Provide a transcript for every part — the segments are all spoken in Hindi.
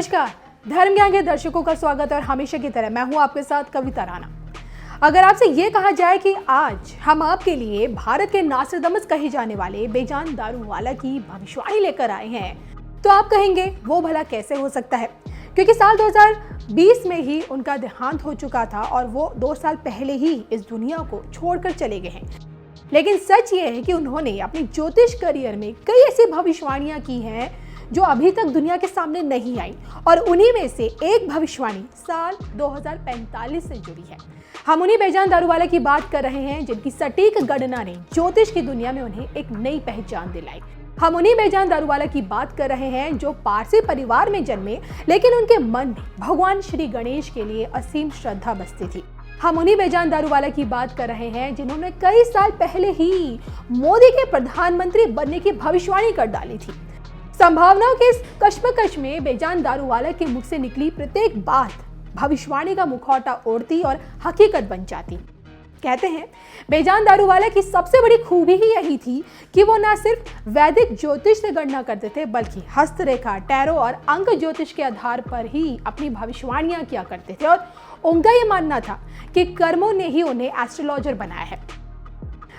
नमस्कार, धर्म ज्ञान के दर्शकों का स्वागत और हमेशा की तरह मैं हूं आपके साथ कविता राणा। अगर आपसे ये कहा जाए कि आज हम आपके लिए भारत के नास्ट्राडामस कहे जाने वाले बेजान दारूवाला की भविष्यवाणी लेकर आए हैं, तो आप कहेंगे वो भला कैसे हो सकता है, क्योंकि साल 2020 में ही उनका देहांत हो चुका था और वो 2 साल पहले ही इस दुनिया को छोड़कर चले गए हैं। लेकिन सच ये है कि उन्होंने अपनी ज्योतिष करियर में कई ऐसी भविष्यवाणियां की हैं जो अभी तक दुनिया के सामने नहीं आई, और उन्हीं में से एक भविष्यवाणी साल 2045 से जुड़ी है। हम उन्हीं बेजान दारूवाला की बात कर रहे हैं जिनकी सटीक गणना ने ज्योतिष की दुनिया में उन्हें एक नई पहचान दिलाई। हम उन्हीं बेजान दारूवाला की बात कर रहे हैं जो पारसी परिवार में जन्मे, लेकिन उनके मन में भगवान श्री गणेश के लिए असीम श्रद्धा बसती थी। हम उन्हीं बेजान दारूवाला की बात कर रहे हैं जिन्होंने कई साल पहले ही मोदी के प्रधानमंत्री बनने की भविष्यवाणी कर डाली थी। संभावनाओं के इस कश्मकश में बेजान दारूवाला के मुख से निकली प्रत्येक बात भविष्यवाणी का मुखौटा ओढ़ती और हकीकत बन जाती। कहते हैं बेजान दारूवाला की सबसे बड़ी खूबी ही यही थी कि वो न सिर्फ वैदिक ज्योतिष से गणना करते थे, बल्कि हस्तरेखा, टैरो और अंक ज्योतिष के आधार पर ही अपनी भविष्यवाणियां किया करते थे। और उनका ये मानना था कि कर्मों ने ही उन्हें एस्ट्रोलॉजर बनाया है।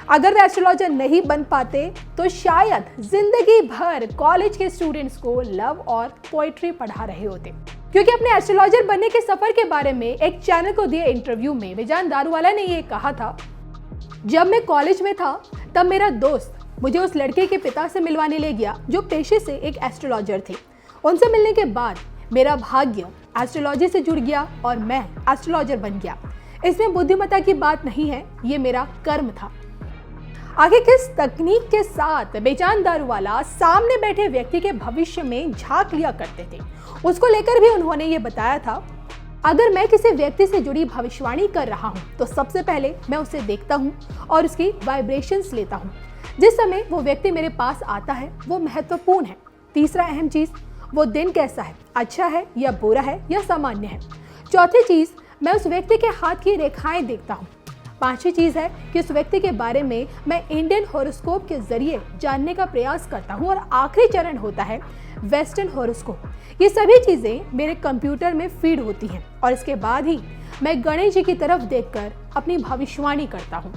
अगर वे एस्ट्रोलॉजर नहीं बन पाते तो शायद जिंदगी भर कॉलेज के स्टूडेंट्स को लव और पोएट्री पढ़ा रहे होते, क्योंकि अपने एस्ट्रोलॉजर बनने के सफर के बारे में एक चैनल को दिए इंटरव्यू में बेजान दारूवाला ने ये कहा था, जब मैं कॉलेज में था तब मेरा दोस्त मुझे उस लड़के के पिता से मिलवाने ले गया जो पेशे से एक एस्ट्रोलॉजर थे। उनसे मिलने के बाद मेरा भाग्य एस्ट्रोलॉजी से जुड़ गया और मैं एस्ट्रोलॉजर बन गया। इसमें बुद्धिमत्ता की बात नहीं है, ये मेरा कर्म था। आगे किस तकनीक के साथ बेजान दारूवाला सामने बैठे व्यक्ति के भविष्य में झांक लिया करते थे, उसको लेकर भी उन्होंने ये बताया था, अगर मैं किसी व्यक्ति से जुड़ी भविष्यवाणी कर रहा हूँ तो सबसे पहले मैं उसे देखता हूँ और उसकी वाइब्रेशंस लेता हूँ। जिस समय वो व्यक्ति मेरे पास आता है वो महत्वपूर्ण है। तीसरा अहम चीज, वो दिन कैसा है, अच्छा है या बुरा है या सामान्य है। चौथी चीज, मैं उस व्यक्ति के हाथ की रेखाएं देखता हूँ। पांचवी चीज है कि उस व्यक्ति के बारे में मैं इंडियन हॉरोस्कोप के जरिए जानने का प्रयास करता हूँ। और आखिरी चरण होता है वेस्टर्न हॉरोस्कोप। ये सभी चीजें मेरे कंप्यूटर में फीड होती हैं और इसके बाद ही मैं गणेश जी की तरफ देखकर अपनी भविष्यवाणी करता हूँ।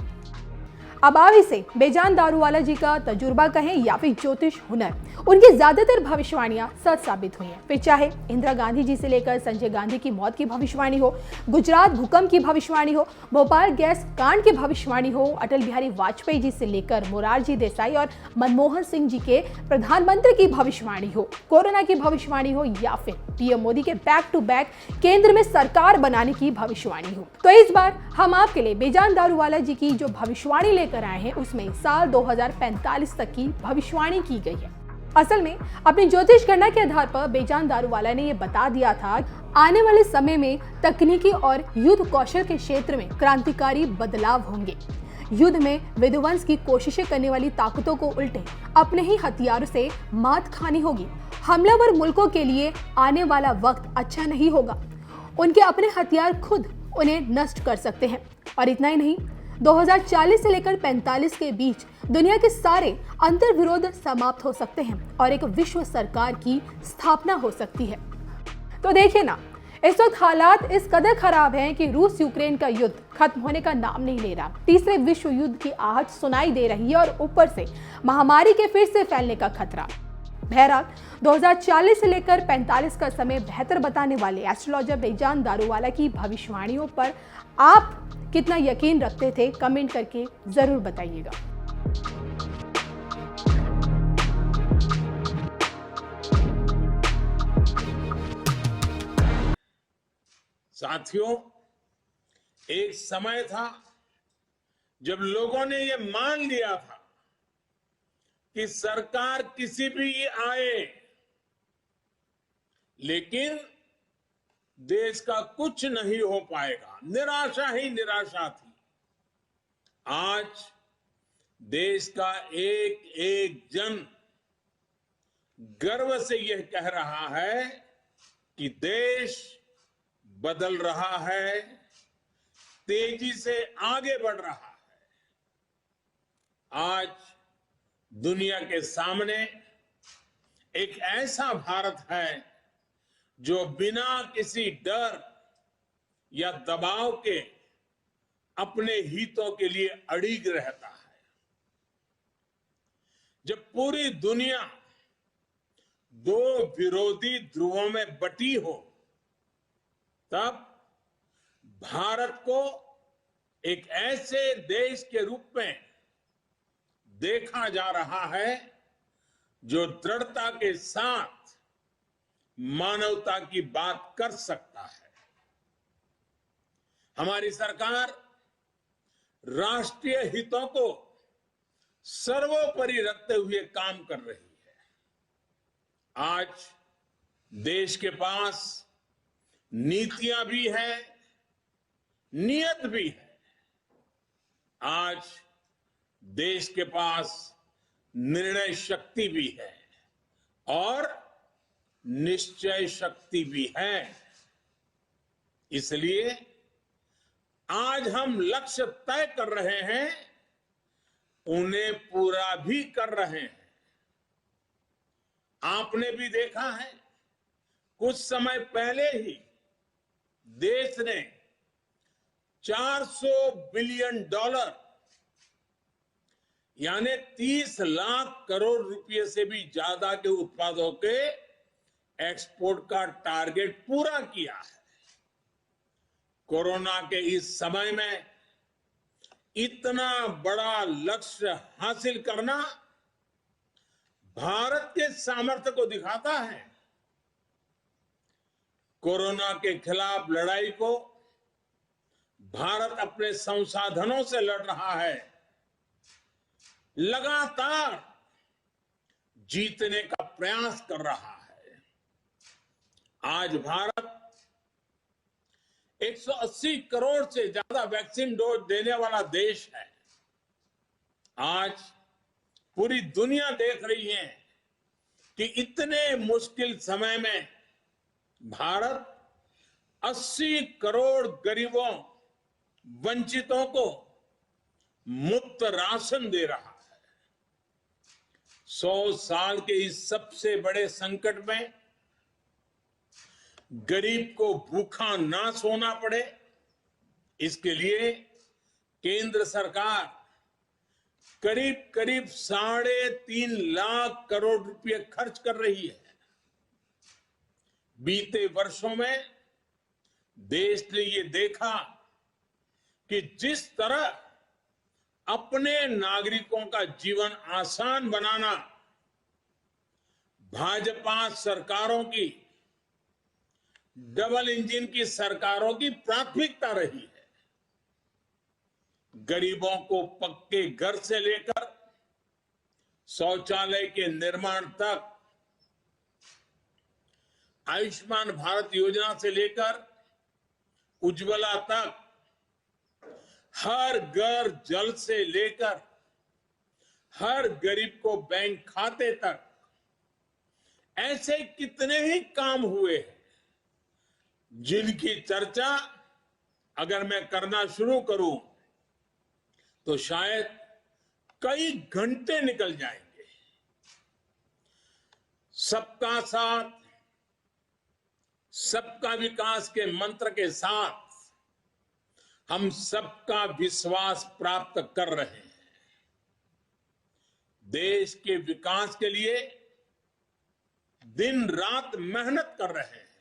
अब आप इसे बेजान दारूवाला जी का तजुर्बा कहें या फिर ज्योतिष हुनर, उनकी ज्यादातर भविष्यवाणियां सच साबित हुई हैं। फिर चाहे इंदिरा गांधी जी से लेकर संजय गांधी की मौत की भविष्यवाणी हो, गुजरात भूकंप की भविष्यवाणी हो, भोपाल गैस कांड की भविष्यवाणी हो, अटल बिहारी वाजपेयी जी से लेकर मोरारजी देसाई और मनमोहन सिंह जी के प्रधानमंत्री की भविष्यवाणी हो, कोरोना की भविष्यवाणी हो, या फिर पीएम मोदी के बैक टू बैक केंद्र में सरकार बनाने की भविष्यवाणी हो, तो इस बार हम आपके लिए बेजान दारूवाला जी की जो भविष्यवाणी लेकर आए हैं उसमें साल 2045 तक की भविष्यवाणी की गई है। असल में अपनी ज्योतिष गणना के आधार पर बेजान दारूवाला ने यह बता दिया था, आने वाले समय में तकनीकी और युद्ध कौशल के क्षेत्र में क्रांतिकारी बदलाव होंगे। युद्ध में विध्वंस की कोशिशें करने वाली ताकतों को उल्टे अपने ही हथियारों से मात खानी होगी। हमलावर मुल्कों के लिए आने वाला वक्त अच्छा नहीं होगा। उनके अपने हथियार खुद उन्हें नष्ट कर सकते हैं। और इतना ही नहीं, 2040 से लेकर 45 के बीच दुनिया के सारे अंतर्विरोध समाप्त हो सकते हैं और एक विश्व सरकार की स्थापना हो सकती है। तो देखिए ना, इस वक्त हालात इस कदर खराब हैं कि रूस यूक्रेन का युद्ध खत्म होने का नाम नहीं ले रहा। तीसरे विश्व युद्ध की आहट सुनाई दे रही है और ऊपर से महामारी के फिर से फैलने का खतरा। बहरहाल 2040 से लेकर 45 का समय बेहतर बताने वाले एस्ट्रोलॉजर बेजान दारूवाला की भविष्यवाणियों पर आप कितना यकीन रखते थे, कमेंट करके जरूर बताइएगा। साथियों, एक समय था जब लोगों ने यह मान लिया था कि सरकार किसी भी आए, लेकिन देश का कुछ नहीं हो पाएगा। निराशा ही निराशा थी। आज देश का एक एक जन गर्व से यह कह रहा है कि देश बदल रहा है, तेजी से आगे बढ़ रहा है। आज दुनिया के सामने एक ऐसा भारत है जो बिना किसी डर या दबाव के अपने हितों के लिए अड़िग रहता है। जब पूरी दुनिया दो विरोधी ध्रुवों में बटी हो, तब भारत को एक ऐसे देश के रूप में देखा जा रहा है जो दृढ़ता के साथ मानवता की बात कर सकता है। हमारी सरकार राष्ट्रीय हितों को सर्वोपरि रखते हुए काम कर रही है। आज देश के पास नीतियां भी है, नियत भी है। आज देश के पास निर्णय शक्ति भी है और निश्चय शक्ति भी है। इसलिए आज हम लक्ष्य तय कर रहे हैं, उन्हें पूरा भी कर रहे हैं। आपने भी देखा है, कुछ समय पहले ही देश ने $400 बिलियन यानी 30 लाख करोड़ रुपए से भी ज्यादा के उत्पादों के एक्सपोर्ट का टारगेट पूरा किया है। कोरोना के इस समय में इतना बड़ा लक्ष्य हासिल करना भारत के सामर्थ्य को दिखाता है। कोरोना के खिलाफ लड़ाई को भारत अपने संसाधनों से लड़ रहा है, लगातार जीतने का प्रयास कर रहा है। आज भारत 180 करोड़ से ज्यादा वैक्सीन डोज देने वाला देश है। आज पूरी दुनिया देख रही है कि इतने मुश्किल समय में भारत 80 करोड़ गरीबों, वंचितों को मुफ्त राशन दे रहा है। 100 साल के इस सबसे बड़े संकट में गरीब को भूखा ना सोना पड़े, इसके लिए केंद्र सरकार करीब करीब 3.5 लाख करोड़ रुपए खर्च कर रही है। बीते वर्षों में देश ने ये देखा कि जिस तरह अपने नागरिकों का जीवन आसान बनाना भाजपा सरकारों की, डबल इंजन की सरकारों की प्राथमिकता रही है। गरीबों को पक्के घर से लेकर शौचालय के निर्माण तक, आयुष्मान भारत योजना से लेकर उज्ज्वला तक, हर घर जल से लेकर हर गरीब को बैंक खाते तक, ऐसे कितने ही काम हुए हैं जिनकी चर्चा अगर मैं करना शुरू करूं तो शायद कई घंटे निकल जाएंगे। सबका साथ, सबका विकास के मंत्र के साथ हम सबका विश्वास प्राप्त कर रहे हैं। देश के विकास के लिए दिन रात मेहनत कर रहे हैं।